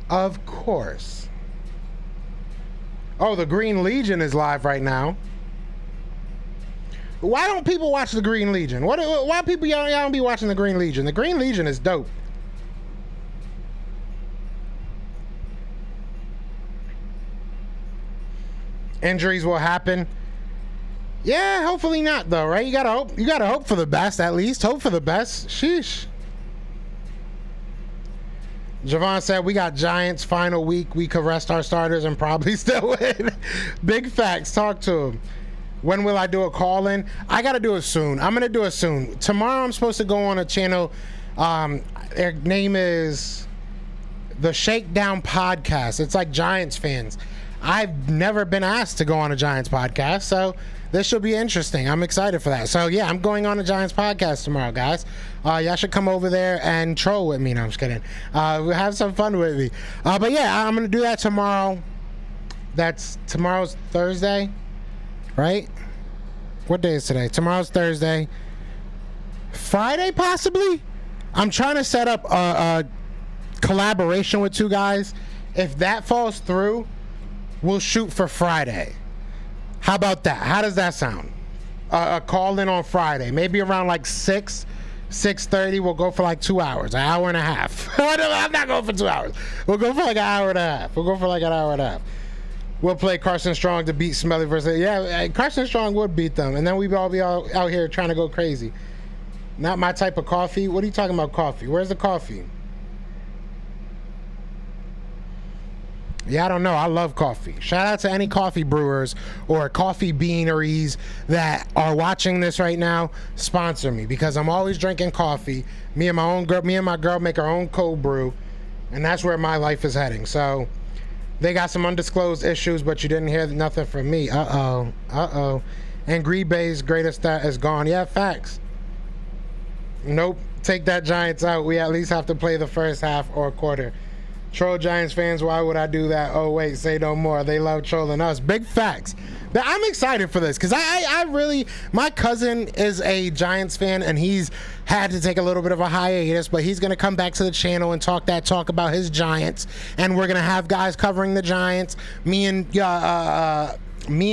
Oh, the Green Legion is live right now. Why don't people watch the Green Legion? Why people y'all don't be watching the Green Legion? The Green Legion is dope. Injuries will happen. Yeah, hopefully not though, right? You gotta hope for the best, at least. Hope for the best. Sheesh. Javon said, we got Giants final week. We could rest our starters and probably still win. Big facts. Talk to him. When will I do a call-in? I got to do it soon. I'm going to do it soon. Tomorrow I'm supposed to go on a channel. Their name is The Shakedown Podcast. It's like Giants fans. I've never been asked to go on a Giants podcast, so this should be interesting. I'm excited for that. So, yeah, I'm going on a Giants podcast tomorrow, guys. Y'all should come over there and troll with me. No, I'm just kidding. Have some fun with me. But, yeah, I'm going to do that tomorrow. Tomorrow's Thursday, right? What day is today? Tomorrow's Thursday. Friday, possibly? I'm trying to set up a collaboration with 2 guys. If that falls through, we'll shoot for Friday. How about that? How does that sound? A call in on Friday, maybe around like 6:30. We'll go for like 2 hours, an hour and a half. I'm not going for 2 hours. We'll go for like an hour and a half. We'll play Carson Strong to beat Smelly versus. Yeah, Carson Strong would beat them, and then we'd all be out here trying to go crazy. Not my type of coffee. What are you talking about, coffee? Where's the coffee? Yeah, I don't know. I love coffee. Shout out to any coffee brewers or coffee beaneries that are watching this right now. Sponsor me, because I'm always drinking coffee. Me and my girl make our own cold brew, and that's where my life is heading. So they got some undisclosed issues, but you didn't hear nothing from me. Uh-oh. And Green Bay's greatest stat is gone. Yeah, facts. Nope. Take that Giants out. We at least have to play the first half or a quarter. Troll Giants fans, why would I do that? Oh, wait, say no more. They love trolling us. Big facts. But I'm excited for this because I really, my cousin is a Giants fan and he's had to take a little bit of a hiatus, but he's going to come back to the channel and talk about his Giants. And we're going to have guys covering the Giants. Me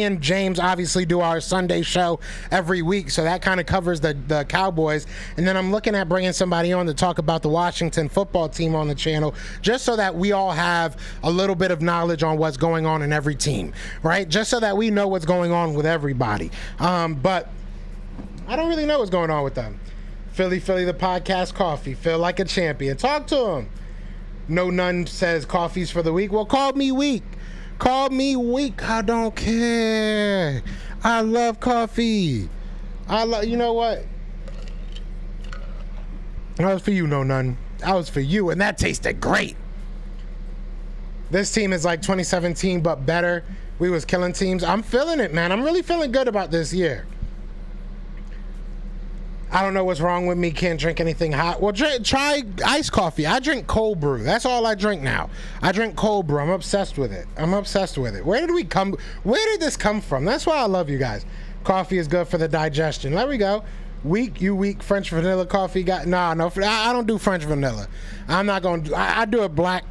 and James obviously do our Sunday show every week, so that kind of covers the Cowboys. And then I'm looking at bringing somebody on to talk about the Washington football team on the channel, just so that we all have a little bit of knowledge on what's going on in every team, right? Just so that we know what's going on with everybody. But I don't really know what's going on with them. Philly, the podcast, coffee. Feel like a champion. Talk to him. No None says coffee's for the week. Well, call me weak. Call me weak. I don't care. I love coffee. You know what? That was for you, No None. That was for you, and that tasted great. This team is like 2017, but better. We was killing teams. I'm feeling it, man. I'm really feeling good about this year. I don't know what's wrong with me. Can't drink anything hot. Well, try iced coffee. I drink cold brew. That's all I drink now. I drink cold brew. I'm obsessed with it. Where did this come from? That's why I love you guys. Coffee is good for the digestion. There we go. Weak, you weak. French vanilla coffee got no. I don't do French vanilla. I'm not gonna do. I do it black.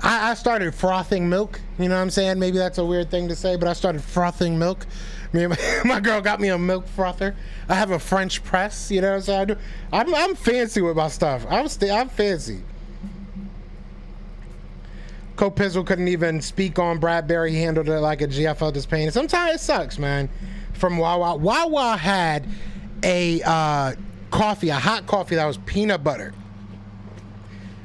I started frothing milk. You know what I'm saying? Maybe that's a weird thing to say, but I started frothing milk. My girl got me a milk frother. I have a French press. You know what I'm saying? I'm fancy with my stuff. I'm fancy. Copizzle couldn't even speak on Bradbury. He handled it like a GFL just pain. Sometimes it sucks, man. From Wawa. Wawa had a coffee, a hot coffee that was peanut butter.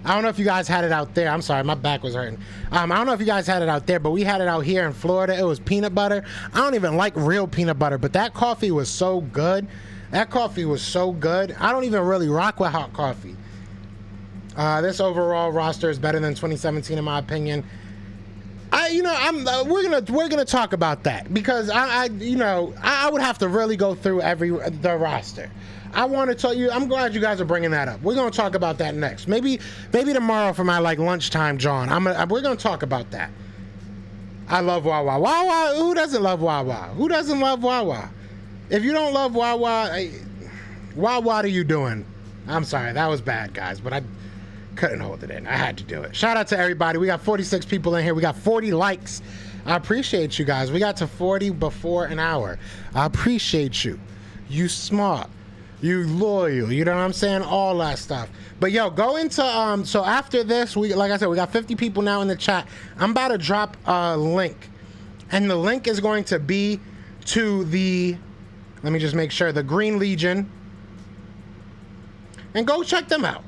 I don't know if you guys had it out there. I'm sorry, my back was hurting. I don't know if you guys had it out there, but we had it out here in Florida. It was peanut butter. I don't even like real peanut butter, but that coffee was so good. I don't even really rock with hot coffee. This overall roster is better than 2017 in my opinion. We're gonna talk about that because I would have to really go through the roster. I want to tell you, I'm glad you guys are bringing that up. We're going to talk about that next. Maybe tomorrow for my lunchtime, John. We're going to talk about that. I love Wawa. Wawa, who doesn't love Wawa? Who doesn't love Wawa? If you don't love Wawa, what are you doing? I'm sorry, that was bad, guys, but I couldn't hold it in. I had to do it. Shout out to everybody. We got 46 people in here. We got 40 likes. I appreciate you guys. We got to 40 before an hour. I appreciate you. You smart. You loyal, you know what I'm saying? All that stuff. But yo, go into so after this, like I said, we got 50 people now in the chat. I'm about to drop a link. And the link is going to be to let me just make sure, the Green Legion. And go check them out.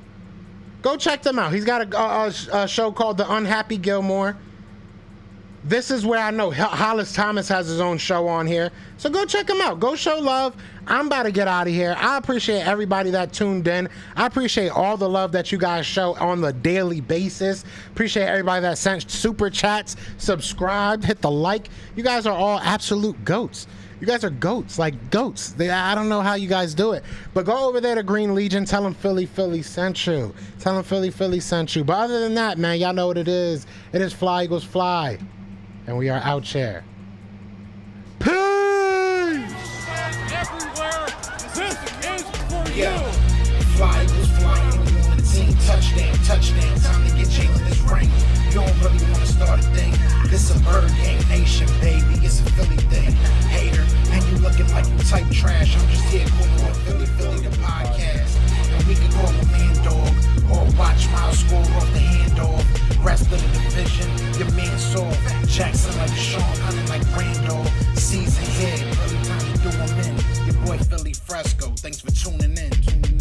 He's got a show called The Unhappy Gilmore. This is where I know Hollis Thomas has his own show on here. So go check him out. Go show love. I'm about to get out of here. I appreciate everybody that tuned in. I appreciate all the love that you guys show on the daily basis. Appreciate everybody that sent super chats, subscribed, hit the like. You guys are all absolute goats. You guys are goats, like goats. I don't know how you guys do it. But go over there to Green Legion. Tell them Philly sent you. Tell them Philly sent you. But other than that, man, y'all know what it is. It is Fly Eagles Fly. And we are out here. Peace! Everywhere, this is for you. Yeah. Fly Eagles flying on the team. Touchdown. Time to get Jalen this ring. You don't really want to start a thing. This a bird game nation, baby. It's a Philly thing. Hater, and you looking like you type trash. I'm just here calling with Philly the podcast. And we can call a man dog or watch Miles score off the handoff. Rest of the division, your man saw Jackson like Sean, hunting like Randall. Season here, early time to do him in. Your boy Philly Fresco. Thanks for tuning in.